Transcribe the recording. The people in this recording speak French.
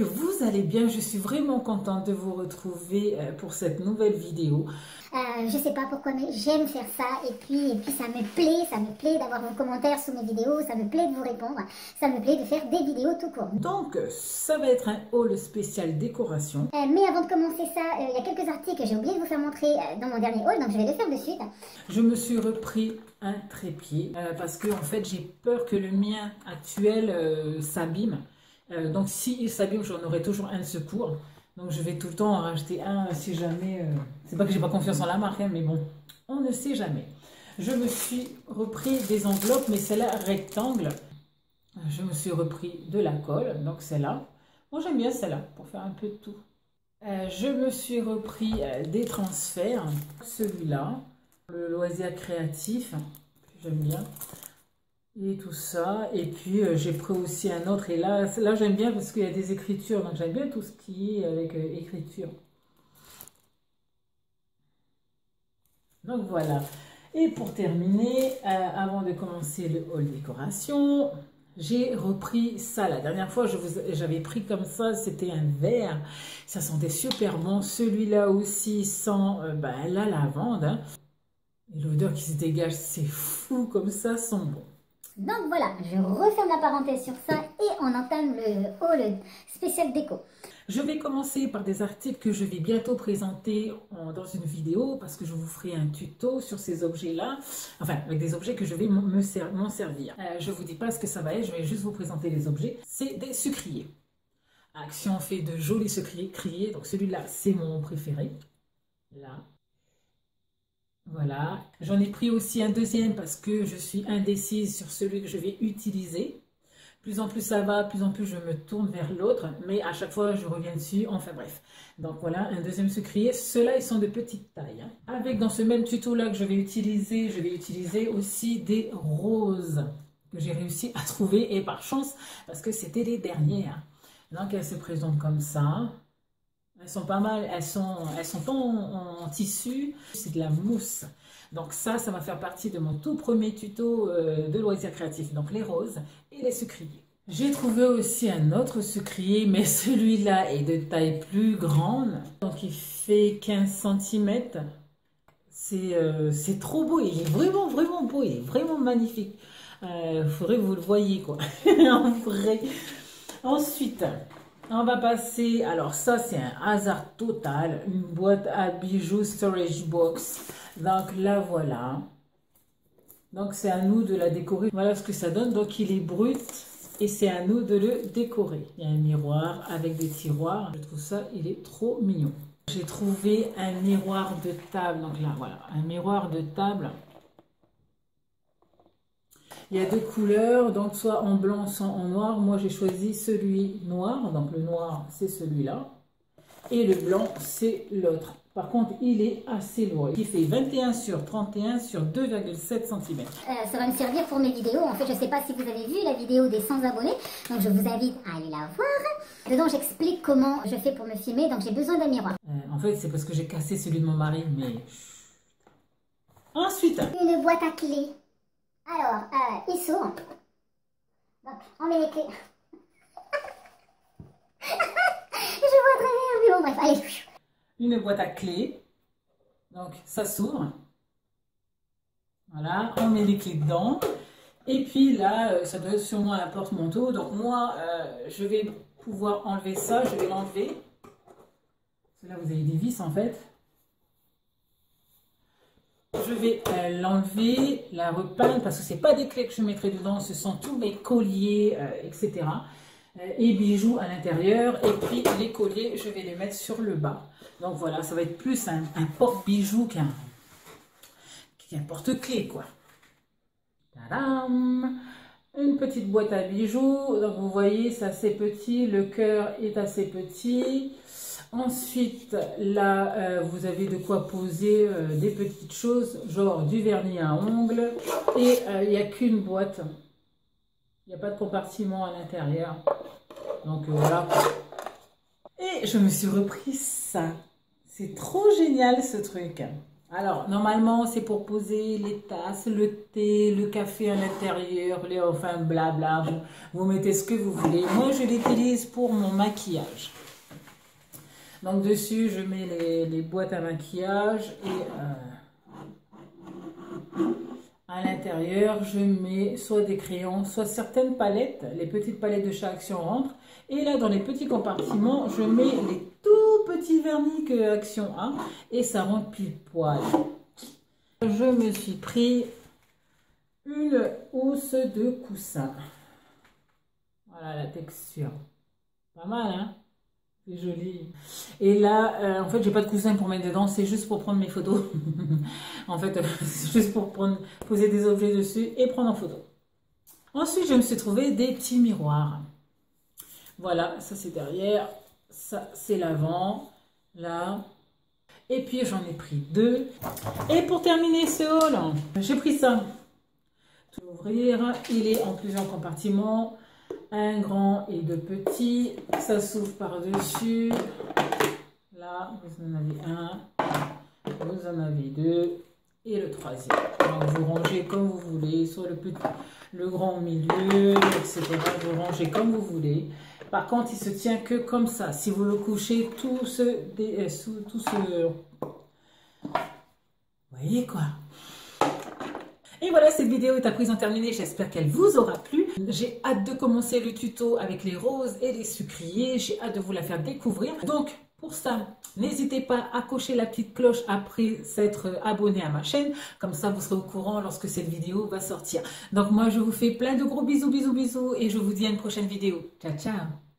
que vous allez bien. Je suis vraiment contente de vous retrouver pour cette nouvelle vidéo. Je sais pas pourquoi, mais j'aime faire ça. Et puis ça me plaît d'avoir vos commentaires sous mes vidéos, ça me plaît de vous répondre, ça me plaît de faire des vidéos tout court. Donc, ça va être un haul spécial décoration. Mais avant de commencer ça, il y a quelques articles que j'ai oublié de vous faire montrer dans mon dernier haul, donc je vais le faire de suite. Je me suis repris un trépied parce que en fait j'ai peur que le mien actuel s'abîme. Donc s'il s'abîme, j'en aurai toujours un de secours. Donc je vais tout le temps en racheter un si jamais. C'est pas que j'ai pas confiance en la marque, hein, mais bon, on ne sait jamais. Je me suis repris des enveloppes, mais celle-là rectangle. Je me suis repris de la colle, donc celle-là. Moi j'aime bien celle-là pour faire un peu de tout. Je me suis repris des transferts. Celui-là, le loisir créatif, j'aime bien. Et tout ça. Et puis j'ai pris aussi un autre. Et là j'aime bien parce qu'il y a des écritures. Donc j'aime bien tout ce qui est avec écriture. Donc voilà. Et pour terminer, avant de commencer le haul décoration, j'ai repris ça. La dernière fois, j'avais pris comme ça, c'était un verre. Ça sentait super bon. Celui-là aussi sent la lavande. Hein. Et l'odeur qui se dégage, c'est fou comme ça, sent bon. Donc voilà, je referme la parenthèse sur ça et on entame le haul spécial déco. Je vais commencer par des articles que je vais bientôt présenter dans une vidéo parce que je vous ferai un tuto sur ces objets-là, enfin avec des objets que je vais m'en servir. Je ne vous dis pas ce que ça va être, je vais juste vous présenter les objets. C'est des sucriers. Action fait de jolis sucriers, donc celui-là c'est mon préféré. Là. Voilà, j'en ai pris aussi un deuxième parce que je suis indécise sur celui que je vais utiliser. Plus en plus ça va, plus en plus je me tourne vers l'autre, mais à chaque fois je reviens dessus, enfin bref. Donc voilà, un deuxième sucrier. Ceux-là, ils sont de petite taille. Hein. Avec dans ce même tuto-là que je vais utiliser aussi des roses que j'ai réussi à trouver, et par chance, parce que c'était les dernières. Donc elles se présentent comme ça. Elles sont pas mal, elles sont pas en tissu, c'est de la mousse. Donc ça va faire partie de mon tout premier tuto de loisirs créatifs. Donc les roses et les sucriers. J'ai trouvé aussi un autre sucrier, mais celui-là est de taille plus grande. Donc il fait 15 cm. C'est trop beau, il est vraiment beau, il est vraiment magnifique. Il faudrait que vous le voyiez quoi, en vrai. Ensuite... on va passer, alors ça c'est un hasard total, une boîte à bijoux storage box. Donc là voilà. Donc c'est à nous de la décorer. Voilà ce que ça donne. Donc il est brut et c'est à nous de le décorer. Il y a un miroir avec des tiroirs. Je trouve ça, il est trop mignon. J'ai trouvé un miroir de table. Donc là voilà, un miroir de table. Il y a deux couleurs, donc soit en blanc, soit en noir. Moi, j'ai choisi celui noir. Donc, le noir, c'est celui-là. Et le blanc, c'est l'autre. Par contre, il est assez lourd. Il fait 21 sur 31 sur 2,7 cm. Ça va me servir pour mes vidéos. En fait, je ne sais pas si vous avez vu la vidéo des 100 abonnés. Donc, je vous invite à aller la voir. Dedans, j'explique comment je fais pour me filmer. Donc, j'ai besoin d'un miroir. En fait, c'est parce que j'ai cassé celui de mon mari. Mais ensuite, une boîte à clés. Alors, il s'ouvre. Donc, on met les clés. Je vois très bien, mais bon, bref, allez. Une boîte à clés. Donc, ça s'ouvre. Voilà, on met les clés dedans. Et puis là, ça doit être sûrement un porte-manteau. Donc, moi, je vais pouvoir enlever ça. Je vais l'enlever. Là, vous avez des vis, en fait. Je vais l'enlever, la repeindre, parce que ce n'est pas des clés que je mettrai dedans, ce sont tous mes colliers, etc. Et bijoux à l'intérieur. Et puis les colliers, je vais les mettre sur le bas. Donc voilà, ça va être plus un porte-bijoux qu'un porte-clés, quoi. Tadam! Une petite boîte à bijoux. Donc vous voyez, c'est assez petit, le cœur est assez petit. Ensuite, là, vous avez de quoi poser des petites choses, genre du vernis à ongles. Et il n'y a qu'une boîte. Il n'y a pas de compartiment à l'intérieur. Donc voilà. Et je me suis repris ça. C'est trop génial ce truc. Alors, normalement, c'est pour poser les tasses, le thé, le café à l'intérieur, enfin, blabla. Vous mettez ce que vous voulez. Moi, je l'utilise pour mon maquillage. Donc, dessus, je mets les boîtes à maquillage et à l'intérieur, je mets soit des crayons, soit certaines palettes. Les petites palettes de chaque Action rentrent. Et là, dans les petits compartiments, je mets les tout petits vernis que Action a. Et ça rentre pile poil. Je me suis pris une housse de coussin. Voilà la texture. Pas mal, hein? C'est joli. Et là, en fait, j'ai pas de coussin pour mettre dedans. C'est juste pour prendre mes photos. En fait, c'est juste pour poser des objets dessus et prendre en photo. Ensuite, je me suis trouvé des petits miroirs. Voilà, ça c'est derrière. Ça, c'est l'avant. Là. Et puis, j'en ai pris 2. Et pour terminer ce haul, j'ai pris ça. Ouvrir. Il est en plusieurs compartiments. Un grand et 2 petits. Ça s'ouvre par-dessus. Là, vous en avez un. Vous en avez 2. Et le troisième. Donc, vous rangez comme vous voulez. Soit le grand au milieu, etc. Vous rangez comme vous voulez. Par contre, il se tient que comme ça. Si vous le couchez, tout ce... Vous voyez quoi? Et voilà, cette vidéo est à présent terminée. J'espère qu'elle vous aura plu. J'ai hâte de commencer le tuto avec les roses et les sucriers. J'ai hâte de vous la faire découvrir. Donc, pour ça, n'hésitez pas à cocher la petite cloche après s'être abonné à ma chaîne. Comme ça, vous serez au courant lorsque cette vidéo va sortir. Donc, moi, je vous fais plein de gros bisous, bisous, bisous. Et je vous dis à une prochaine vidéo. Ciao, ciao!